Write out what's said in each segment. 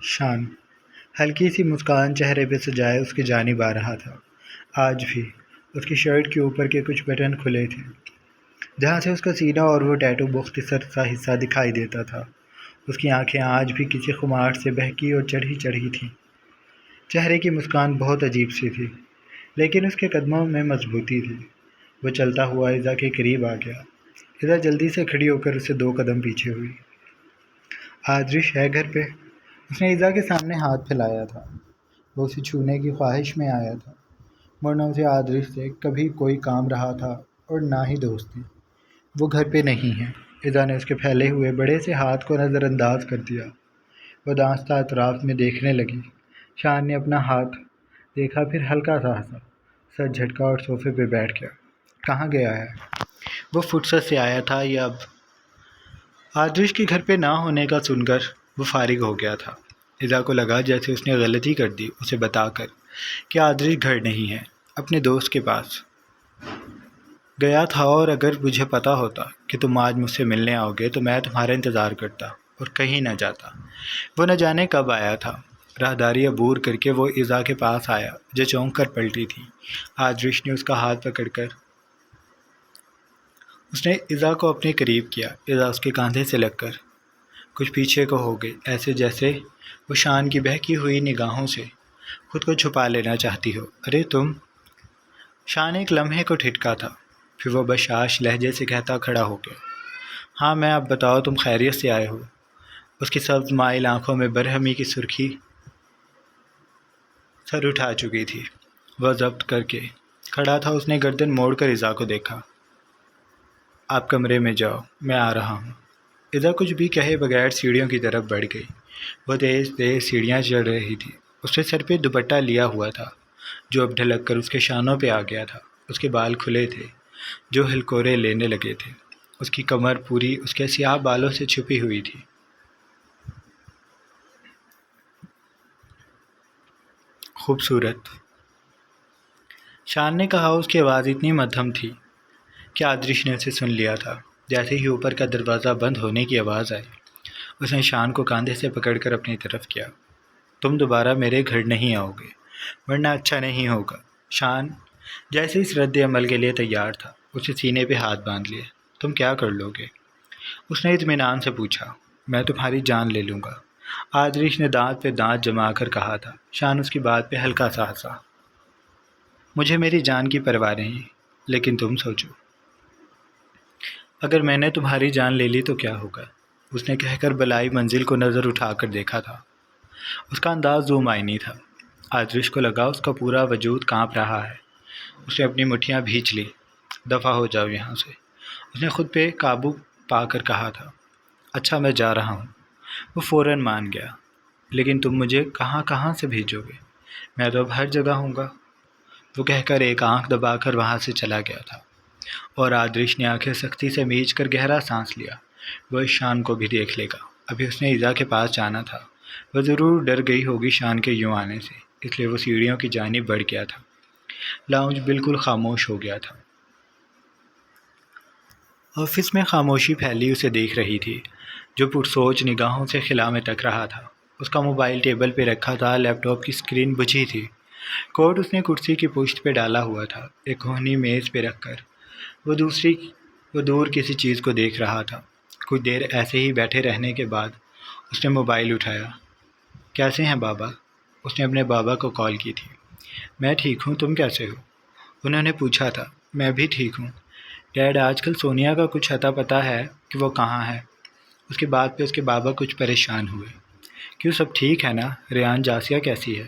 شان ہلکی سی مسکان چہرے پہ سجائے اس کی جانب آ رہا تھا۔ آج بھی اس کی شرٹ کے اوپر کے کچھ بٹن کھلے تھے، جہاں سے اس کا سینہ اور وہ ٹیٹو مختصر سا حصہ دکھائی دیتا تھا۔ اس کی آنکھیں آج بھی کسی خمار سے بہکی اور چڑھی چڑھی تھیں۔ چہرے کی مسکان بہت عجیب سی تھی، لیکن اس کے قدموں میں مضبوطی تھی۔ وہ چلتا ہوا ایزا کے قریب آ گیا۔ ایزا جلدی سے کھڑی ہو کر اسے 2 قدم پیچھے ہوئی۔ آدرش ہے گھر پہ؟ اس نے ایزا کے سامنے ہاتھ پھیلایا تھا۔ وہ اسے چھونے کی خواہش میں آیا تھا، ورنہ اسے آدرش سے کبھی کوئی کام رہا تھا اور نہ ہی دوستی۔ وہ گھر پہ نہیں ہے۔ ایزا نے اس کے پھیلے ہوئے بڑے سے ہاتھ کو نظر انداز کر دیا۔ وہ دانستہ اطراف میں دیکھنے لگی۔ شان نے اپنا ہاتھ دیکھا، پھر ہلکا سا ہنسا، سر جھٹکا اور صوفے پہ بیٹھ گیا۔ کہاں گیا ہے؟ وہ فرصت سے آیا تھا یا اب؟ آدرش کے گھر پہ نہ ہونے کا سن کر وہ فارغ ہو گیا تھا۔ ایزا کو لگا جیسے اس نے غلطی کر دی اسے بتا کر کہ آدرش گھر نہیں ہے، اپنے دوست کے پاس گیا تھا، اور اگر مجھے پتا ہوتا کہ تم آج مجھ سے ملنے آؤ گے تو میں تمہارا انتظار کرتا اور کہیں نہ جاتا۔ وہ نہ جانے کب آیا تھا۔ راہداری عبور کر کے وہ ایزا کے پاس آیا جو چونک کر پلٹی تھی۔ آدرش نے اس کا ہاتھ پکڑ کر اس نے ایزا کو اپنے قریب کیا۔ ایزا اس کے کاندھے سے لگ کر کچھ پیچھے کو ہو گئی، ایسے جیسے وہ شان کی بہکی ہوئی نگاہوں سے خود کو چھپا لینا چاہتی ہو۔ ارے تم! شان ایک لمحے کو ٹھٹکا تھا، پھر وہ بشاش لہجے سے کہتا کھڑا ہو گیا۔ ہاں میں، اب بتاؤ تم خیریت سے آئے ہو؟ اس کی سبز مائل آنکھوں میں برہمی کی سرخی سر اٹھا چکی تھی۔ وہ ضبط کر کے کھڑا تھا۔ اس نے گردن موڑ کر ایزا کو دیکھا۔ آپ کمرے میں جاؤ، میں آ رہا ہوں۔ ایزا کچھ بھی کہے بغیر سیڑھیوں کی طرف بڑھ گئی۔ وہ تیز تیز سیڑھیاں چڑھ رہی تھی۔ اس نے سر پہ دوپٹہ لیا ہوا تھا جو اب ڈھلک کر اس کے شانوں پہ آ گیا تھا۔ اس کے بال کھلے تھے جو ہلکورے لینے لگے تھے۔ اس کی کمر پوری اس کے سیاہ بالوں سے چھپی ہوئی تھی۔ خوبصورت، شان نے کہا۔ اس کی آواز اتنی مدھم تھی کہ آدرش نے اسے سن لیا تھا۔ جیسے ہی اوپر کا دروازہ بند ہونے کی آواز آئی، اس نے شان کو کاندھے سے پکڑ کر اپنی طرف کیا۔ تم دوبارہ میرے گھر نہیں آؤ گے، ورنہ اچھا نہیں ہوگا۔ شان جیسے اس رد عمل کے لیے تیار تھا، اسے سینے پہ ہاتھ باندھ لیے۔ تم کیا کر لو گے؟ اس نے اطمینان سے پوچھا۔ میں تمہاری جان لے لوں گا، آدرش نے دانت پہ دانت جما کر کہا تھا۔ شان اس کی بات پہ ہلکا سا ہنسا۔ مجھے میری جان کی پرواہ نہیں، لیکن تم سوچو، اگر میں نے تمہاری جان لے لی تو کیا ہوگا؟ اس نے کہہ کر بلائی منزل کو نظر اٹھا کر دیکھا تھا۔ اس کا انداز ذومعنی تھا۔ آدرش کو لگا اس کا پورا وجود کانپ رہا ہے۔ اس نے اپنی مٹھیاں بھینچ لی۔ دفع ہو جاؤ یہاں سے، اس نے خود پہ قابو پا کر کہا تھا۔ اچھا میں جا رہا ہوں۔ وہ فوراً مان گیا۔ لیکن تم مجھے کہاں کہاں سے بھیجو گے؟ میں تو اب ہر جگہ ہوں گا، وہ کہہ کر ایک آنکھ دبا کر وہاں سے چلا گیا تھا، اور آدرش نے آنکھیں سختی سے میچ کر گہرا سانس لیا۔ وہ اس شان کو بھی دیکھ لے گا۔ ابھی اس نے ایزا کے پاس جانا تھا۔ وہ ضرور ڈر گئی ہوگی شان کے یوں آنے سے، اس لیے وہ سیڑھیوں کی جانب بڑھ گیا تھا۔ لاؤنج بالکل خاموش ہو گیا تھا۔ آفس میں خاموشی پھیلی اسے دیکھ رہی تھی، جو پرسوچ نگاہوں سے خلا میں تک رہا تھا۔ اس کا موبائل ٹیبل پہ رکھا تھا، لیپ ٹاپ کی اسکرین بجھی تھی۔ کوٹ اس نے کرسی کی پشت پہ ڈالا ہوا تھا، ایک کہنی میز پہ رکھ کر۔ وہ دور کسی چیز کو دیکھ رہا تھا۔ کچھ دیر ایسے ہی بیٹھے رہنے کے بعد اس نے موبائل اٹھایا۔ کیسے ہیں بابا؟ اس نے اپنے بابا کو کال کی تھی۔ میں ٹھیک ہوں، تم کیسے ہو؟ انہوں نے پوچھا تھا۔ میں بھی ٹھیک ہوں ڈیڈ، آج کل سونیا کا کچھ اتا پتہ ہے کہ وہ کہاں ہے؟ اس کے بعد پہ اس کے بابا کچھ پریشان ہوئے۔ کیوں، سب ٹھیک ہے نا؟ ریان، جاسیہ کیسی ہے؟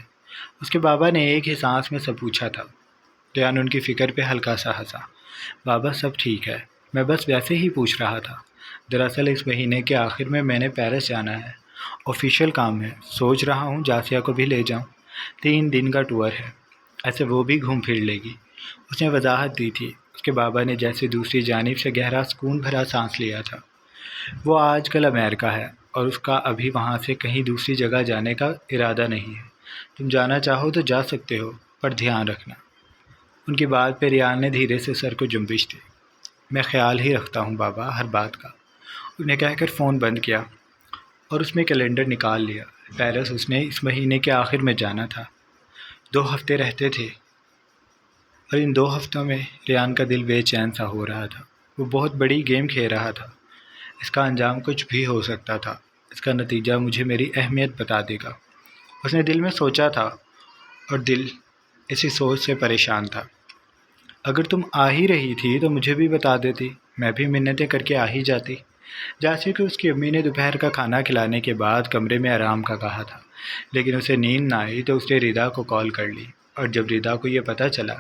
اس کے بابا نے ایک ہی سانس میں سب پوچھا تھا۔ ریان ان کی فکر پہ ہلکا سا ہنسا۔ بابا سب ٹھیک ہے، میں بس ویسے ہی پوچھ رہا تھا۔ دراصل اس مہینے کے آخر میں نے پیرس جانا ہے، آفیشیل کام ہے۔ سوچ رہا ہوں جاسیہ کو بھی لے جاؤں، 3 دن کا ٹور ہے، ایسے وہ بھی گھوم پھر لے گی۔ اس نے وضاحت دی تھی۔ اس کے بابا نے جیسے دوسری جانب سے گہرا سکون بھرا سانس لیا تھا۔ وہ آج کل امریکہ ہے اور اس کا ابھی وہاں سے کہیں دوسری جگہ جانے کا ارادہ نہیں ہے۔ تم جانا چاہو تو جا سکتے ہو، پر دھیان رکھنا۔ ان کی بات پہ ریان نے دھیرے سے سر کو جنبش دی۔ میں خیال ہی رکھتا ہوں بابا، ہر بات کا، اس نے کہہ کر فون بند کیا اور اس میں کیلنڈر نکال لیا۔ پیرس اس نے اس مہینے کے آخر میں جانا تھا۔ 2 ہفتے رہتے تھے اور ان 2 ہفتوں میں ریان کا دل بے چین سا ہو رہا تھا۔ وہ بہت بڑی گیم کھیل رہا تھا۔ اس کا انجام کچھ بھی ہو سکتا تھا۔ اس کا نتیجہ مجھے میری اہمیت بتا دے گا، اس نے دل میں سوچا تھا، اور دل اسی سوچ سے پریشان تھا۔ اگر تم آ ہی رہی تھی تو مجھے بھی بتا دیتی، میں بھی منتیں کر کے آ ہی جاتی۔ جیسے کہ اس کی امی نے دوپہر کا کھانا کھلانے کے بعد کمرے میں آرام کا کہا تھا، لیکن اسے نیند نہ آئی تو اس نے ردا کو کال کر لی، اور جب ردا کو یہ پتہ چلا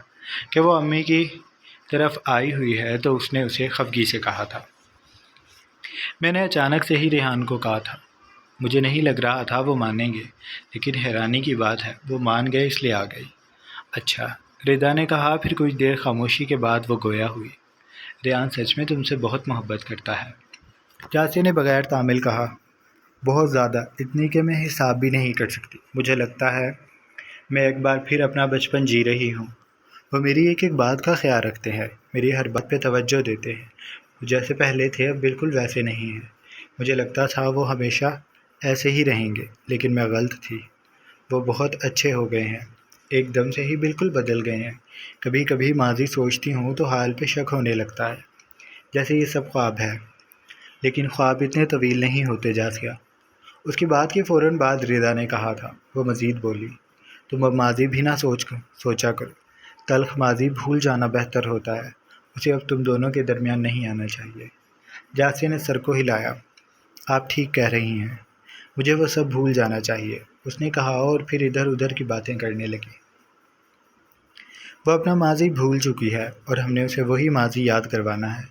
کہ وہ امی کی طرف آئی ہوئی ہے تو اس نے اسے خفگی سے کہا تھا، میں نے اچانک سے ہی ریحان کو کہا تھا۔ مجھے نہیں لگ رہا تھا وہ مانیں گے، لیکن حیرانی کی بات ہے وہ مان گئے، اس لیے آ گئی۔ اچھا، ردا نے کہا۔ پھر کچھ دیر خاموشی کے بعد وہ گویا ہوئی۔ ریان سچ میں تم سے بہت محبت کرتا ہے، چاچے نے بغیر تعمیل کہا۔ بہت زیادہ، اتنی کہ میں حساب بھی نہیں کر سکتی۔ مجھے لگتا ہے میں ایک بار پھر اپنا بچپن جی رہی ہوں۔ وہ میری ایک ایک بات کا خیال رکھتے ہیں، میری ہر بات پہ توجہ دیتے ہیں۔ وہ جیسے پہلے تھے اب بالکل ویسے نہیں ہیں۔ مجھے لگتا تھا وہ ہمیشہ ایسے ہی رہیں گے، لیکن میں غلط تھی۔ وہ بہت اچھے ہو گئے ہیں، ایک دم سے ہی بالکل بدل گئے ہیں۔ کبھی کبھی ماضی سوچتی ہوں تو حال پہ شک ہونے لگتا ہے، جیسے یہ سب خواب ہے۔ لیکن خواب اتنے طویل نہیں ہوتے جاسیا۔ اس کی بات کے فوراً بعد ردا نے کہا تھا۔ وہ مزید بولی، تم اب ماضی بھی نہ سوچا کرو۔ تلخ ماضی بھول جانا بہتر ہوتا ہے، اسے اب تم دونوں کے درمیان نہیں آنا چاہیے۔ جاسیا نے سر کو ہلایا۔ آپ ٹھیک کہہ رہی ہیں، مجھے وہ سب بھول جانا چاہیے، اس نے کہا، اور پھر ادھر ادھر کی باتیں کرنے لگی۔ وہ اپنا ماضی بھول چکی ہے اور ہم نے اسے وہی ماضی یاد کروانا ہے۔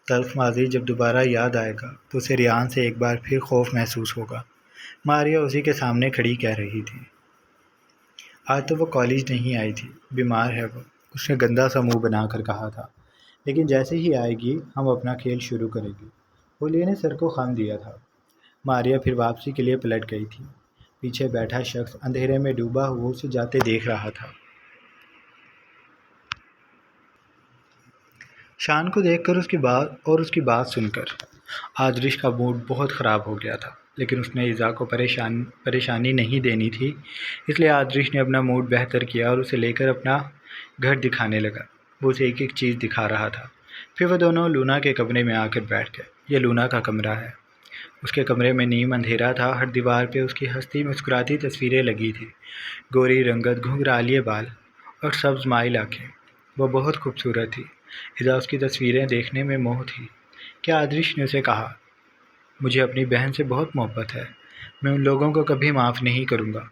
تلخ ماضی جب دوبارہ یاد آئے گا تو اسے ریان سے ایک بار پھر خوف محسوس ہوگا۔ ماریا اسی کے سامنے کھڑی کہہ رہی تھی، آج تو وہ کالج نہیں آئی تھی، بیمار ہے وہ، اس نے گندا سا منہ بنا کر کہا تھا، لیکن جیسے ہی آئے گی ہم اپنا کھیل شروع کریں گے۔ ہولیے نے سر کو خم دیا تھا۔ ماریا پھر واپسی کے لیے پلٹ گئی تھی۔ پیچھے بیٹھا شخص اندھیرے میں ڈوبا ہوا اسے جاتے دیکھ رہا تھا۔ شان کو دیکھ کر اس کی بات سن کر آدرش کا موڈ بہت خراب ہو گیا تھا، لیکن اس نے ایزا کو پریشانی نہیں دینی تھی، اس لیے آدرش نے اپنا موڈ بہتر کیا اور اسے لے کر اپنا گھر دکھانے لگا۔ وہ اسے ایک ایک چیز دکھا رہا تھا۔ پھر وہ دونوں لونا کے کمرے میں آ کر بیٹھ گئے۔ یہ لونا کا کمرہ ہے۔ اس کے کمرے میں نیم اندھیرا تھا، ہر دیوار پہ اس کی ہنستی مسکراتی تصویریں لگی تھیں، گوری رنگت، گھنگھرالے بال اور سبز مائل آنکھیں۔ وہ بہت خوبصورت تھی۔ ایزا اس کی تصویریں دیکھنے میں موہ تھی۔ کیا آدرش نے اسے کہا، مجھے اپنی بہن سے بہت محبت ہے، میں ان لوگوں کو کبھی معاف نہیں کروں گا۔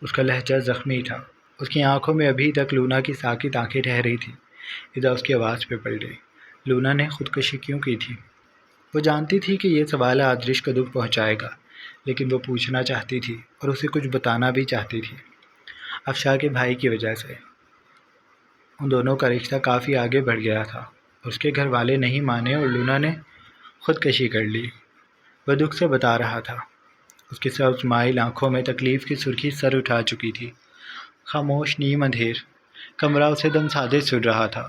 اس کا لہجہ زخمی تھا، اس کی آنکھوں میں ابھی تک لونا کی ساکت آنکھیں ٹھہری تھیں۔ ایزا اس کی آواز پہ پڑ گئی، لونا نے خودکشی کیوں کی تھی؟ وہ جانتی تھی کہ یہ سوال آدرش کو دکھ پہنچائے گا، لیکن وہ پوچھنا چاہتی تھی اور اسے کچھ بتانا بھی چاہتی تھی۔ افشا کے بھائی کی وجہ سے ان دونوں کا رشتہ کافی آگے بڑھ گیا تھا۔ اس کے گھر والے نہیں مانے اور لونا نے خودکشی کر لی، وہ دکھ سے بتا رہا تھا۔ اس کی سبز مائل آنکھوں میں تکلیف کی سرخی سر اٹھا چکی تھی۔ خاموش نیم اندھیر کمرہ اسے دم سادے سن رہا تھا۔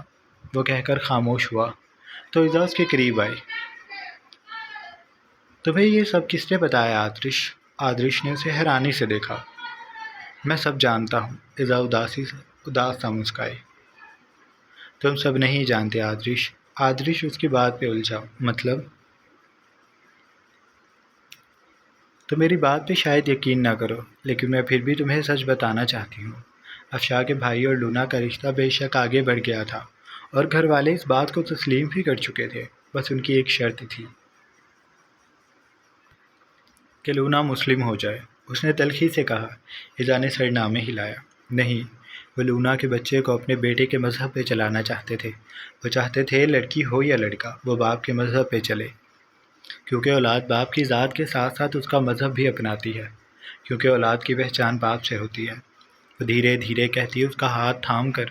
وہ کہہ کر خاموش ہوا تو ایزا اس کے قریب آئی۔ تمہیں یہ سب کس نے بتایا آدرش؟ آدرش نے اسے حیرانی سے دیکھا۔ میں سب جانتا ہوں، ایزا اداس سا مسکرائی۔ تم سب نہیں جانتے آدرش۔ آدرش اس کی بات پہ الجھا، مطلب؟ تو میری بات پہ شاید یقین نہ کرو، لیکن میں پھر بھی تمہیں سچ بتانا چاہتی ہوں۔ افشا کے بھائی اور لونا کا رشتہ بے شک آگے بڑھ گیا تھا، اور گھر والے اس بات کو تسلیم بھی کر چکے تھے۔ بس ان کی ایک شرط تھی کہ لونا مسلم ہو جائے، اس نے تلخی سے کہا۔ ایزا نے سر نامے ہلایا۔ نہیں، وہ لونا کے بچے کو اپنے بیٹے کے مذہب پہ چلانا چاہتے تھے۔ وہ چاہتے تھے لڑکی ہو یا لڑکا، وہ باپ کے مذہب پہ چلے، کیونکہ اولاد باپ کی ذات کے ساتھ ساتھ اس کا مذہب بھی اپناتی ہے، کیونکہ اولاد کی پہچان باپ سے ہوتی ہے۔ وہ دھیرے دھیرے کہتی اس کا ہاتھ تھام کر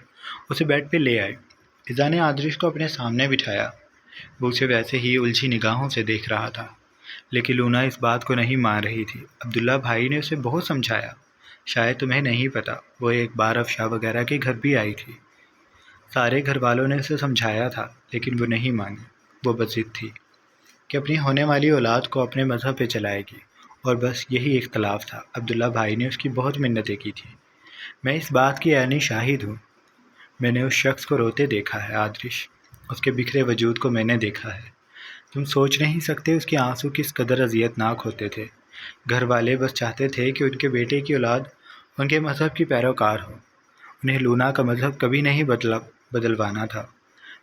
اسے بیڈ پہ لے آئی۔ ایزا نے آدرش کو اپنے سامنے بٹھایا۔ وہ اسے ویسے ہی الجھی نگاہوں سے دیکھ رہا تھا، لیکن لونا اس بات کو نہیں مان رہی تھی۔ عبداللہ بھائی نے اسے بہت سمجھایا، شاید تمہیں نہیں پتہ، وہ ایک بار افشا وغیرہ کے گھر بھی آئی تھی۔ سارے گھر والوں نے اسے سمجھایا تھا، لیکن وہ نہیں مانی۔ وہ بس ضد تھی کہ اپنی ہونے والی اولاد کو اپنے مذہب پہ چلائے گی، اور بس یہی اختلاف تھا۔ عبداللہ بھائی نے اس کی بہت منتیں کی تھیں۔ میں اس بات کی عینی شاہد ہوں۔ میں نے اس شخص کو روتے دیکھا ہے آدرش، اس کے بکھرے وجود کو میں نے دیکھا ہے۔ تم سوچ نہیں سکتے اس کے آنسو کس قدر اذیت ناک ہوتے تھے۔ گھر والے بس چاہتے تھے کہ ان کے بیٹے کی اولاد ان کے مذہب کی پیروکار ہو۔ انہیں لونا کا مذہب کبھی نہیں بدلوانا تھا۔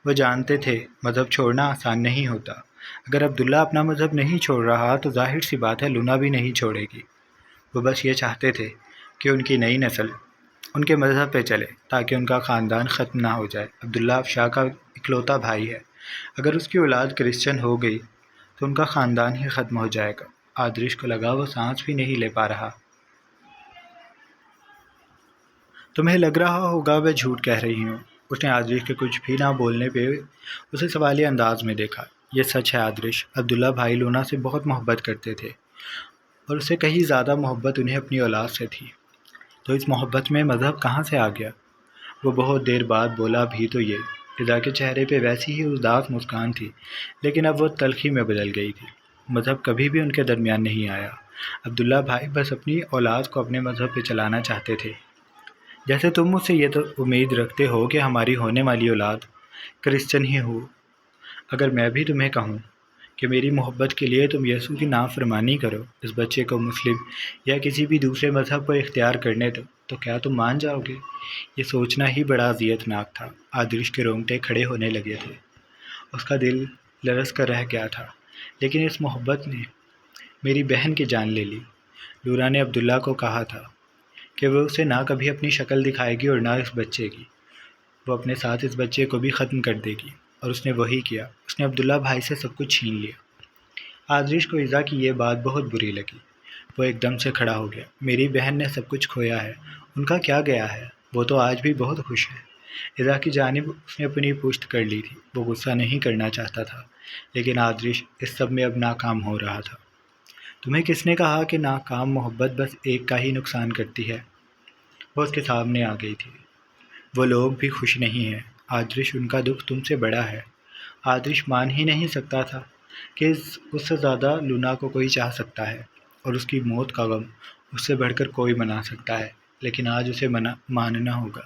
وہ جانتے تھے مذہب چھوڑنا آسان نہیں ہوتا۔ اگر عبداللہ اپنا مذہب نہیں چھوڑ رہا تو ظاہر سی بات ہے لونا بھی نہیں چھوڑے گی۔ وہ بس یہ چاہتے تھے کہ ان کی نئی نسل ان کے مذہب پہ چلے تاکہ ان کا خاندان ختم نہ ہو جائے۔ عبداللہ افشاں کا اکلوتا بھائی ہے۔ اگر اس کی اولاد کرسچن ہو گئی تو ان کا خاندان ہی ختم ہو جائے گا۔ آدرش کو لگا وہ سانس بھی نہیں لے پا رہا۔ تمہیں لگ رہا ہوگا میں جھوٹ کہہ رہی ہوں۔ اس نے آدرش کے کچھ بھی نہ بولنے پہ اسے سوالیہ انداز میں دیکھا۔ یہ سچ ہے آدرش، عبداللہ بھائی لونا سے بہت محبت کرتے تھے، اور اس سے کہیں زیادہ محبت انہیں اپنی اولاد سے تھی۔ تو اس محبت میں مذہب کہاں سے آ گیا؟ وہ بہت دیر بعد بولا بھی تو یہ۔ رضا کے چہرے پہ ویسی ہی اداس مسکان تھی، لیکن اب وہ تلخی میں بدل گئی تھی۔ مذہب کبھی بھی ان کے درمیان نہیں آیا۔ عبداللہ بھائی بس اپنی اولاد کو اپنے مذہب پہ چلانا چاہتے تھے، جیسے تم مجھ سے یہ تو امید رکھتے ہو کہ ہماری ہونے والی اولاد کرسچن ہی ہو۔ اگر میں بھی تمہیں کہوں کہ میری محبت کے لیے تم یسوع کی نافرمانی کرو، اس بچے کو مسلم یا کسی بھی دوسرے مذہب کو اختیار کرنے دو، تو کیا تم مان جاؤ گے؟ یہ سوچنا ہی بڑا اذیت ناک تھا۔ آدرش کے رونگٹے کھڑے ہونے لگے تھے، اس کا دل لرز کر رہ گیا تھا۔ لیکن اس محبت نے میری بہن کی جان لے لی۔ لورا نے عبداللہ کو کہا تھا کہ وہ اسے نہ کبھی اپنی شکل دکھائے گی اور نہ اس بچے کی۔ وہ اپنے ساتھ اس بچے کو بھی ختم کر دے گی، اور اس نے وہی کیا۔ اس نے عبداللہ بھائی سے سب کچھ چھین لیا۔ آدرش کو ایذا کی یہ بات بہت بری لگی۔ وہ ایک دم سے کھڑا ہو گیا۔ میری بہن نے سب کچھ کھویا ہے، ان کا کیا گیا ہے؟ وہ تو آج بھی بہت خوش ہے۔ ایذا کی جانب اس نے اپنی پشت کر لی تھی۔ وہ غصہ نہیں کرنا چاہتا تھا، لیکن آدرش اس سب میں اب ناکام ہو رہا تھا۔ تمہیں کس نے کہا کہ ناکام محبت بس ایک کا ہی نقصان کرتی ہے؟ وہ اس کے سامنے آ گئی تھی۔ وہ لوگ بھی خوش نہیں ہیں آدرش، ان کا دکھ تم سے بڑا ہے۔ آدرش مان ہی نہیں سکتا تھا کہ اس سے زیادہ لونا کو کوئی چاہ سکتا ہے، اور اس کی موت کا غم اس سے بڑھ کر کوئی منا سکتا ہے۔ لیکن آج اسے ماننا ہوگا۔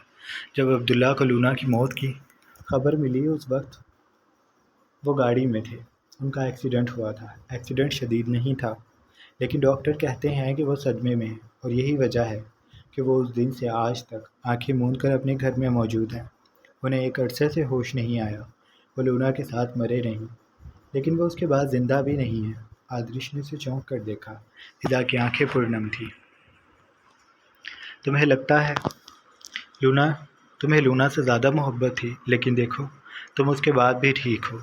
جب عبداللہ کو لونا کی موت کی خبر ملی، اس وقت وہ گاڑی میں تھے۔ ان کا ایکسیڈنٹ ہوا تھا۔ ایکسیڈنٹ شدید نہیں تھا، لیکن ڈاکٹر کہتے ہیں کہ وہ صدمے میں ہیں، اور یہی وجہ ہے کہ وہ اس دن سے آج تک آنکھیں موند کر اپنے گھر میں موجود ہیں۔ انہیں ایک عرصے سے ہوش نہیں آیا۔ وہ لونا کے ساتھ مرے نہیں، لیکن وہ اس کے بعد زندہ بھی نہیں ہے۔ آدرش نے اسے چونک کر دیکھا۔ ایذا کی آنکھیں پرنم تھیں۔ تمہیں لگتا ہے تمہیں لونا سے زیادہ محبت تھی، لیکن دیکھو تم اس کے بعد بھی ٹھیک ہو،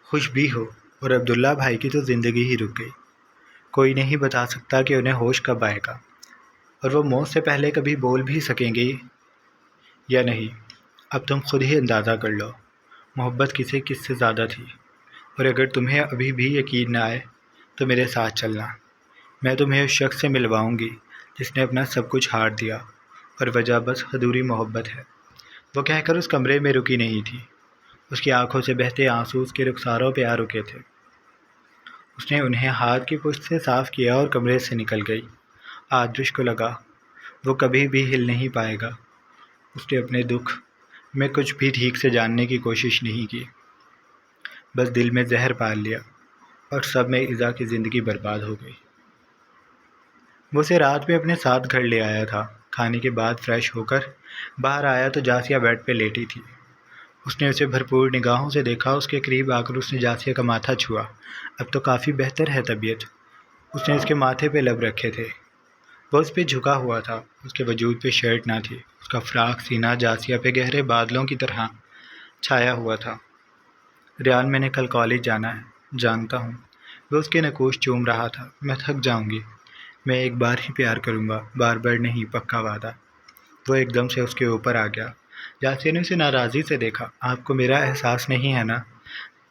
خوش بھی ہو، اور عبداللہ بھائی کی تو زندگی ہی رک گئی۔ کوئی نہیں بتا سکتا کہ انہیں ہوش کب آئے گا، اور وہ موت سے پہلے کبھی بول بھی سکیں گے یا نہیں۔ اب تم خود ہی اندازہ کر لو محبت کس سے زیادہ تھی، اور اگر تمہیں ابھی بھی یقین نہ آئے تو میرے ساتھ چلنا۔ میں تمہیں اس شخص سے ملواؤں گی جس نے اپنا سب کچھ ہار دیا، اور وجہ بس ادھوری محبت ہے۔ وہ کہہ کر اس کمرے میں رکی نہیں تھی۔ اس کی آنکھوں سے بہتے آنسو اس کے رخساروں پہ آ رکے تھے۔ اس نے انہیں ہاتھ کی پشت سے صاف کیا اور کمرے سے نکل گئی۔ آدرش کو لگا وہ کبھی بھی ہل نہیں پائے گا۔ اس نے اپنے دکھ میں کچھ بھی ٹھیک سے جاننے کی کوشش نہیں کی، بس دل میں زہر پال لیا، اور سب میں ایذا کی زندگی برباد ہو گئی۔ وہ اسے رات میں اپنے ساتھ گھر لے آیا تھا۔ کھانے کے بعد فریش ہو کر باہر آیا تو جاسیہ بیڈ پہ لیٹی تھی۔ اس نے اسے بھرپور نگاہوں سے دیکھا۔ اس کے قریب آ کر اس نے جاسیہ کا ماتھا چھوا۔ اب تو کافی بہتر ہے طبیعت۔ اس نے اس کے ماتھے پہ لب رکھے تھے۔ وہ اس پہ جھکا ہوا تھا۔ اس کے وجود پہ شرٹ نہ تھی۔ اس کا فراق سینہ جاسیہ پہ گہرے بادلوں کی طرح چھایا ہوا تھا۔ ریان، میں نے کل کالج جانا ہے۔ جانتا ہوں۔ وہ اس کے نقوش چوم رہا تھا۔ میں تھک جاؤں گی۔ میں ایک بار ہی پیار کروں گا، بار بار نہیں، پکا وعدہ۔ وہ ایک دم سے اس کے اوپر آ گیا۔ جاسیہ نے اسے ناراضی سے دیکھا۔ آپ کو میرا احساس نہیں ہے نا؟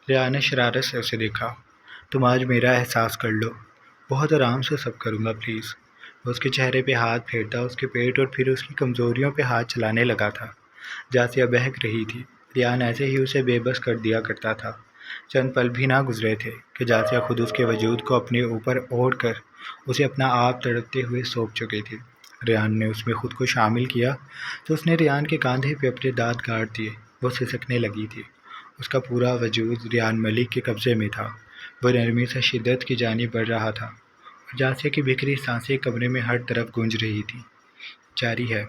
ریان نے شرارت سے اسے دیکھا۔ تم آج میرا احساس کر لو۔ بہت آرام سے سب کروں گا، پلیز۔ وہ اس کے چہرے پہ ہاتھ پھیرتا، اس کے پیٹ اور پھر اس کی کمزوریوں پہ ہاتھ چلانے لگا تھا۔ جاسیہ بہک رہی تھی۔ ریان ایسے ہی اسے بے بس کر دیا کرتا تھا۔ چند پل بھی نہ گزرے تھے کہ جاسیہ خود اس کے وجود کو اپنے اوپر اوڑھ کر اسے اپنا آپ تڑپتے ہوئے سونپ چکے تھے۔ ریان نے اس میں خود کو شامل کیا تو اس نے ریان کے کاندھے پہ اپنے دانت کاٹ دیے۔ وہ سسکنے لگی تھی۔ اس کا پورا وجود ریان ملک کے قبضے میں تھا۔ وہ نرمی سے شدت کی جانب بڑھ رہا تھا اور جاسیہ کی بکھری سانسیں کمرے میں ہر طرف گونج رہی تھی۔ جاری ہے۔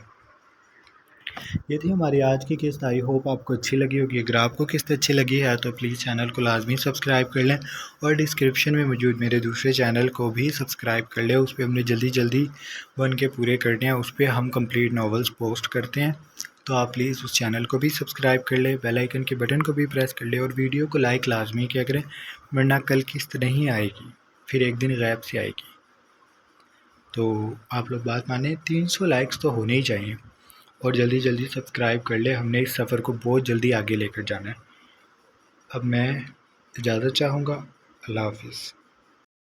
یہ تھی ہماری آج کی قسط۔ آئی ہوپ آپ کو اچھی لگی ہوگی۔ اگر آپ کو قسط اچھی لگی ہے تو پلیز چینل کو لازمی سبسکرائب کر لیں اور ڈسکرپشن میں موجود میرے دوسرے چینل کو بھی سبسکرائب کر لیں۔ اس پہ ہم نے جلدی 1 کے پورے کرنے ہیں۔ اس پہ ہم کمپلیٹ ناولز پوسٹ کرتے ہیں، تو آپ پلیز اس چینل کو بھی سبسکرائب کر لیں، بیل آئیکن کے بٹن کو بھی پریس کر لیں اور ویڈیو کو لائک لازمی کیا کریں، ورنہ کل قسط نہیں آئے گی، پھر ایک دن غیب سے آئے گی۔ تو آپ لوگ بات مانیں، 300 لائکس تو ہونے ہی چاہیے اور جلدی سبسکرائب کر لیں۔ ہم نے اس سفر کو بہت جلدی آگے لے کر جانا ہے۔ اب میں اجازت چاہوں گا۔ اللہ حافظ۔